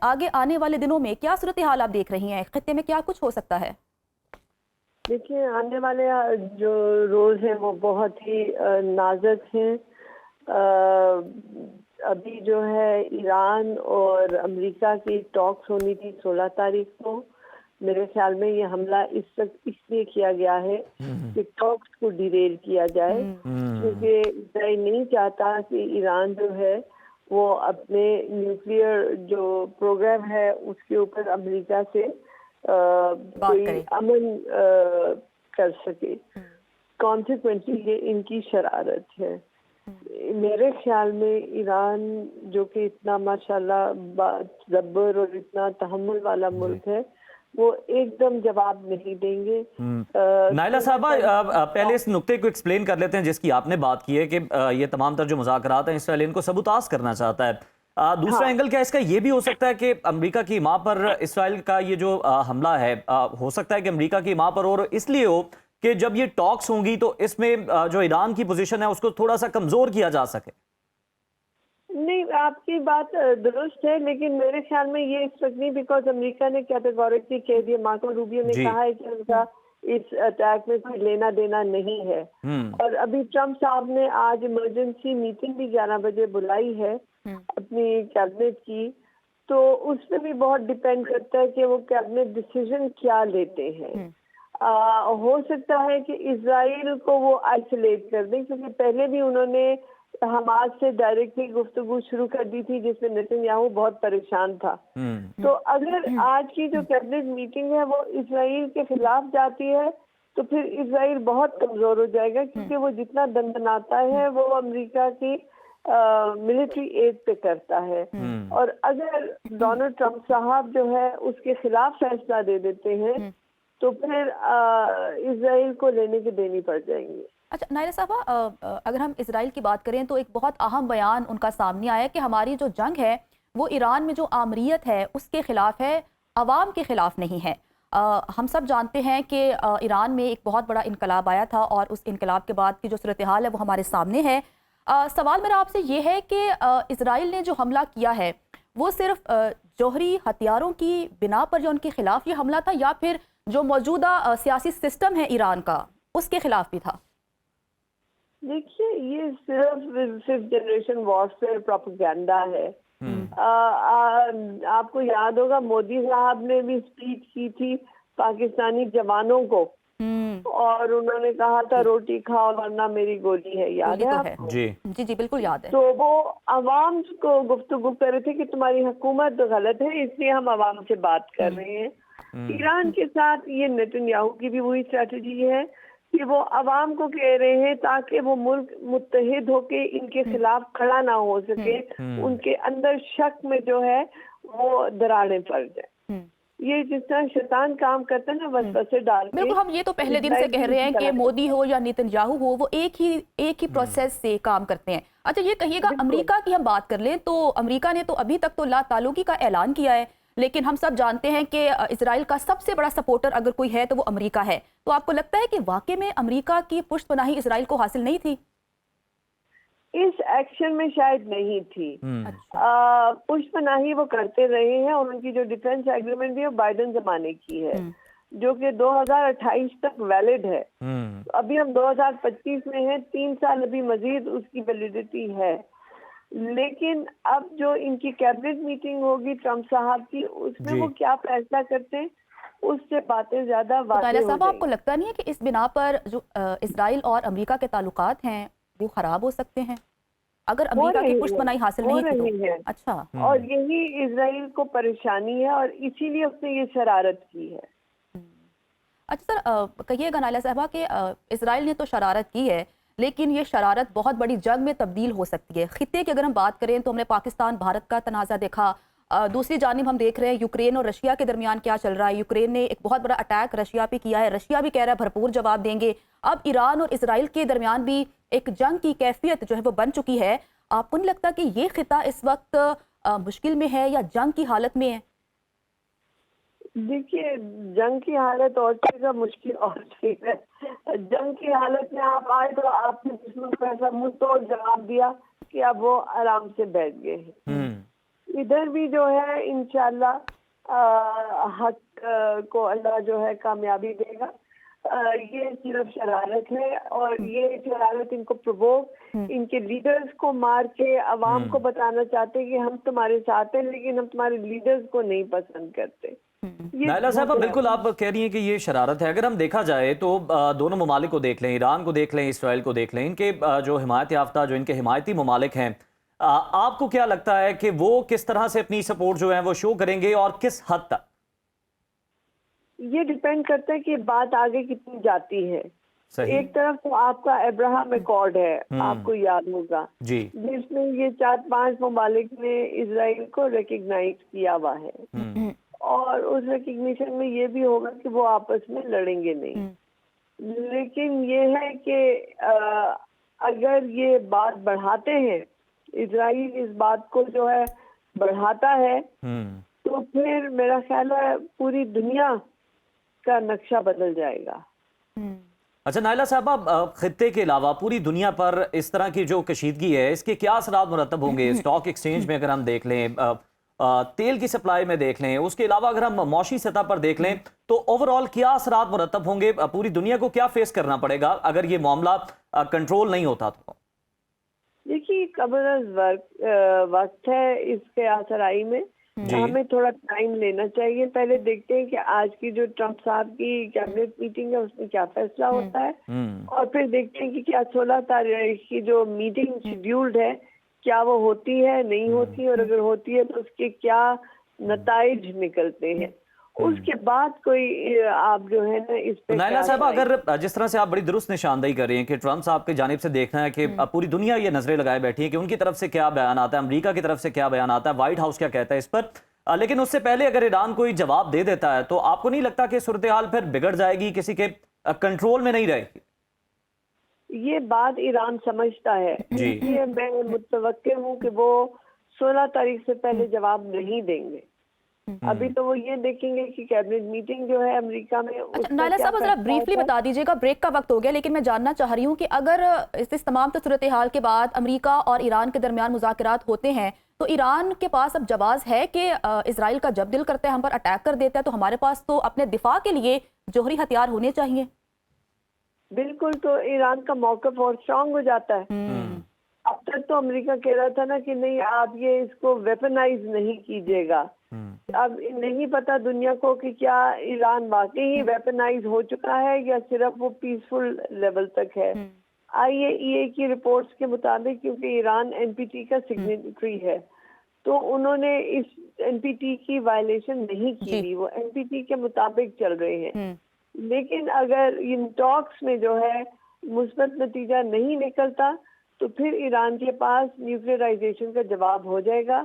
آگے آنے والے دنوں میں کیا صورتحال آپ دیکھ رہی ہیں؟ خطے میں کیا کچھ ہو سکتا ہے؟ دیکھیے آنے والے جو روز ہیں وہ بہت ہی نازک ہیں. ابھی جو ہے ایران اور امریکہ کی ٹاکس ہونی تھی 16 تاریخ کو. میرے خیال میں یہ حملہ اس لیے کیا گیا ہے کہ ٹاکس کو ڈیریل کیا جائے، کیونکہ اسرائیل نہیں چاہتا کہ ایران جو ہے وہ اپنے نیوکلیئر جو پروگرام ہے اس کے اوپر امریکہ سے کوئی امن کر سکے. کانسیکوینٹلی یہ ان کی شرارت ہے. میرے خیال میں ایران جو کہ اتنا ماشاءاللہ جبر اور اتنا تحمل والا ملک ہے، وہ ایک دم جواب نہیں دیں گے. نائلہ صاحبہ پہلے اس نقطے کو ایکسپلین کر لیتے ہیں جس کی آپ نے بات کی ہے کہ یہ تمام تر جو مذاکرات ہیں اسرائیل ان کو سبوتاز کرنا چاہتا ہے. دوسرا اینگل کیا اس کا یہ بھی ہو سکتا ہے کہ امریکہ کی ماں پر اسرائیل کا یہ جو حملہ ہے ہو سکتا ہے کہ امریکہ کی ماں پر اور اس لیے ہو کہ جب یہ ٹاکس ہوں گی تو اس میں جو ایران کی پوزیشن ہے اس کو تھوڑا سا کمزور کیا جا سکے؟ نہیں، آپ کی بات درست ہے، لیکن میرے خیال میں یہ اس وقت نہیں، بیکاز امریکہ نے کیٹیگورکلی کہہ دیا. مارکو روبیو نے کہا ہے کہ ان کا اس اٹیک میں کوئی لینا دینا نہیں ہے. اور ابھی ٹرمپ صاحب نے آج ایمرجنسی میٹنگ بھی 11 بجے بلائی ہے اپنی کیبنٹ کی. تو اس پہ بھی بہت ڈیپینڈ کرتا ہے کہ وہ کیبنٹ ڈیسیژن کیا لیتے ہیں. ہو سکتا ہے کہ اسرائیل کو وہ آئسولیٹ کر دیں، کیونکہ پہلے بھی انہوں نے حماس سے ڈائریکٹلی گفتگو شروع کر دی تھی جس میں نیتن یاہو بہت پریشان تھا. تو اگر آج کی جو کیبنٹ میٹنگ ہے وہ اسرائیل کے خلاف جاتی ہے تو پھر اسرائیل بہت کمزور ہو جائے گا، کیونکہ وہ جتنا دندناتا ہے وہ امریکہ کی ملٹری ایڈ پہ کرتا ہے. اور اگر ڈونلڈ ٹرمپ صاحب جو ہے اس کے خلاف فیصلہ دے دیتے ہیں تو پھر اسرائیل کو لینے کی دینی پڑ جائیں گی. اچھا نائلہ صاحبہ، اگر ہم اسرائیل کی بات کریں تو ایک بہت اہم بیان ان کا سامنے آیا کہ ہماری جو جنگ ہے وہ ایران میں جو آمریت ہے اس کے خلاف ہے، عوام کے خلاف نہیں ہے. ہم سب جانتے ہیں کہ ایران میں ایک بہت بڑا انقلاب آیا تھا اور اس انقلاب کے بعد کی جو صورتحال ہے وہ ہمارے سامنے ہے. سوال میرا آپ سے یہ ہے کہ اسرائیل نے جو حملہ کیا ہے وہ صرف جوہری ہتھیاروں کی بنا پر جو ان کے خلاف یہ حملہ تھا، یا پھر جو موجودہ سیاسی سسٹم ہے ایران کا اس کے خلاف بھی تھا؟ دیکھیے یہ صرف 5th جنریشن وارفیئر پروپیگنڈا ہے. آپ کو یاد ہوگا مودی صاحب نے بھی اسپیچ کی تھی پاکستانی جوانوں کو، اور انہوں نے کہا تھا روٹی کھاؤ ورنہ میری گولی ہے. یاد ہے آپ کو؟ جی جی بالکل یاد ہے. تو وہ عوام کو گفتگو کر رہے تھے کہ تمہاری حکومت غلط ہے، اس لیے ہم عوام سے بات کر رہے ہیں. ایران کے ساتھ یہ نیتن یاہو کی بھی وہی اسٹریٹجی ہے کہ وہ عوام کو کہہ رہے ہیں تاکہ وہ ملک متحد ہو کے ان کے خلاف کھڑا نہ ہو سکے، ان کے اندر شک میں جو ہے وہ دراڑیں پڑ جائیں. یہ جس طرح شیطان کام کرتا ہے نا وسوسے ڈال کے. بالکل، ہم یہ تو پہلے دن سے کہہ رہے ہیں کہ مودی ہو یا نیتن یاہو ہو وہ ایک ہی پروسیس سے کام کرتے ہیں. اچھا یہ کہیے گا امریکہ کی ہم بات کر لیں تو امریکہ نے تو ابھی تک تو لا تعلقی کا اعلان کیا ہے، لیکن ہم سب جانتے ہیں کہ اسرائیل کا سب سے بڑا سپورٹر اگر کوئی ہے تو وہ امریکہ ہے. تو آپ کو لگتا ہے کہ واقع میں امریکہ کی پشت پناہی اسرائیل کو حاصل نہیں تھی؟ اس ایکشن میں شاید نہیں تھی. پشت پناہی وہ کرتے رہے ہیں، اور ان کی جو ڈیفنس ایگریمنٹ بھی ہے بائیڈن زمانے کی ہے جو کہ 2028 تک ویلڈ ہے. ابھی ہم 2025 میں ہیں، 3 سال ابھی مزید اس کی ویلیڈیٹی ہے. لیکن اب جو ان کی کیبنٹ میٹنگ ہوگی ٹرمپ صاحب کی، اس میں وہ کیا فیصلہ کرتے ہیں اس سے باتیں زیادہ واضح ہو صاحب جائیں. آپ کو لگتا نہیں ہے کہ اس بنا پر جو اسرائیل اور امریکہ کے تعلقات ہیں وہ خراب ہو سکتے ہیں اگر امریکہ کی پشت پناہی حاصل نہیں تھی تو؟ اچھا، اور یہی اسرائیل کو پریشانی ہے اور اسی لیے اس نے یہ شرارت کی ہے. اچھا سر کہیے گا نائلہ صاحبہ کہ اسرائیل نے تو شرارت کی ہے لیکن یہ شرارت بہت بڑی جنگ میں تبدیل ہو سکتی ہے. خطے کی اگر ہم بات کریں تو ہم نے پاکستان بھارت کا تنازع دیکھا، دوسری جانب ہم دیکھ رہے ہیں یوکرین اور رشیا کے درمیان کیا چل رہا ہے. یوکرین نے ایک بہت بڑا اٹیک رشیا پہ کیا ہے، رشیا بھی کہہ رہا ہے بھرپور جواب دیں گے. اب ایران اور اسرائیل کے درمیان بھی ایک جنگ کی کیفیت جو ہے وہ بن چکی ہے. آپ کو نہیں لگتا کہ یہ خطہ اس وقت مشکل میں ہے یا جنگ کی حالت میں ہے؟ دیکھیے جنگ کی حالت اور چیز ہے، مشکل اور چیز ہے. جنگ کی حالت میں آپ آئے تو آپ نے دشمن کو ایسا منہ توڑ جواب دیا کہ اب وہ آرام سے بیٹھ گئے ہیں. ادھر بھی جو ہے انشاءاللہ حق کو اللہ جو ہے کامیابی دے گا. یہ صرف شرارت ہے اور یہ شرارت ان کو پرووک ان کے لیڈرز کو مار کے عوام کو بتانا چاہتے کہ ہم تمہارے ساتھ ہیں لیکن ہم تمہارے لیڈرز کو نہیں پسند کرتے. نائلہ صاحبہ بالکل آپ کہہ رہی ہیں کہ یہ شرارت ہے. اگر ہم دیکھا جائے تو دونوں ممالک کو دیکھ لیں, ایران کو دیکھ لیں, اسرائیل کو دیکھ لیں, ان کے جو حمایت یافتہ جو ان کے حمایتی ممالک ہیں, آپ کو کیا لگتا ہے کہ وہ کس طرح سے اپنی سپورٹ جو ہے وہ شو کریں گے اور کس حد تک؟ یہ ڈیپینڈ کرتا ہے کہ بات آگے کتنی جاتی ہے. ایک طرف تو آپ کا ابراہم ایکارڈ ہے, آپ کو یاد ہوگا, جس میں یہ 4-5 ممالک نے اسرائیل کو ریکگنائز کیا ہوا ہے, اور اس ریکگنیشن میں یہ بھی ہوگا کہ وہ آپس میں لڑیں گے نہیں. لیکن یہ ہے کہ اگر یہ بات بڑھاتے ہیں, اسرائیل اس بات کو جو ہے بڑھاتا ہے, تو پھر میرا خیال ہے پوری دنیا کا نقشہ بدل جائے گا. اچھا نائلہ صاحبہ, خطے کے علاوہ پوری دنیا پر اس طرح کی جو کشیدگی ہے اس کے کیا اثرات مرتب ہوں گے؟ اسٹاک ایکسچینج میں اگر ہم دیکھ لیں, تیل کی سپلائی میں دیکھ لیں, اس کے علاوہ اگر ہم معاشی سطح پر دیکھ لیں تو اوورآل کیا اثرات مرتب ہوں گے؟ پوری دنیا کو کیا فیس کرنا پڑے گا اگر یہ معاملہ کنٹرول نہیں ہوتا تو؟ دیکھیے قبل از وقت ہے اس کے آسرائی میں, ہمیں تھوڑا ٹائم لینا چاہیے. پہلے دیکھتے ہیں کہ آج کی جو ٹرمپ صاحب کی کیبنٹ میٹنگ ہے اس میں کیا فیصلہ ہوتا ہے, اور پھر دیکھتے ہیں کہ کیا 16 تاریخ کی جو میٹنگ شیڈیولڈ ہے کیا وہ ہوتی ہے نہیں ہوتی, اور اگر ہوتی ہے تو اس کے کیا نتائج نکلتے ہیں. اس کے بعد کوئی آپ جو ہے نا اس پہ. نائلہ صاحبہ اگر جس طرح سے آپ بڑی درست نشاندہی کر رہی ہیں کہ ٹرمپ صاحب کی جانب سے دیکھنا ہے کہ پوری دنیا یہ نظریں لگائے بیٹھی ہے کہ ان کی طرف سے کیا بیان آتا ہے, امریکہ کی طرف سے کیا بیان آتا ہے, وائٹ ہاؤس کیا کہتا ہے اس پر, لیکن اس سے پہلے اگر ایران کوئی جواب دے دیتا ہے تو آپ کو نہیں لگتا کہ صورتحال پھر بگڑ جائے گی, کسی کے کنٹرول میں نہیں رہے گی؟ یہ بات ایران سمجھتا ہے, یہ میں متوقع ہوں کہ وہ 16 تاریخ سے پہلے جواب نہیں دیں گے. ابھی تو وہ یہ دیکھیں گے کہ کیبنٹ میٹنگ جو ہے امریکہ میں. نائلہ صاحب ذرا بریفلی بتا دیجیے گا, بریک کا وقت ہو گیا, لیکن میں جاننا چاہ رہی ہوں کہ اگر اس تمام صورتحال کے بعد امریکہ اور ایران کے درمیان مذاکرات ہوتے ہیں تو ایران کے پاس اب جواز ہے کہ اسرائیل کا جب دل کرتا ہے ہم پر اٹیک کر دیتا ہے, تو ہمارے پاس تو اپنے دفاع کے لیے جوہری ہتھیار ہونے چاہیے. بالکل, تو ایران کا موقف اور اسٹرانگ ہو جاتا ہے. اب تک تو امریکہ کہہ رہا تھا نا کہ نہیں آپ یہ اس کو ویپنائز نہیں کیجیے گا. اب نہیں پتا دنیا کو کہ کیا ایران واقعی ہی ویپنائز ہو چکا ہے یا صرف وہ پیسفل لیول تک ہے. IAEA کی رپورٹس کے مطابق, کیونکہ ایران NPT کا سگنیٹری ہے, تو انہوں نے اس NPT کی وائلیشن نہیں کی, وہ NPT کے مطابق چل رہے ہیں. لیکن اگر ان ٹاکس میں جو ہے مثبت نتیجہ نہیں نکلتا تو پھر ایران کے پاس نیوکلیئرائزیشن کا جواب ہو جائے گا,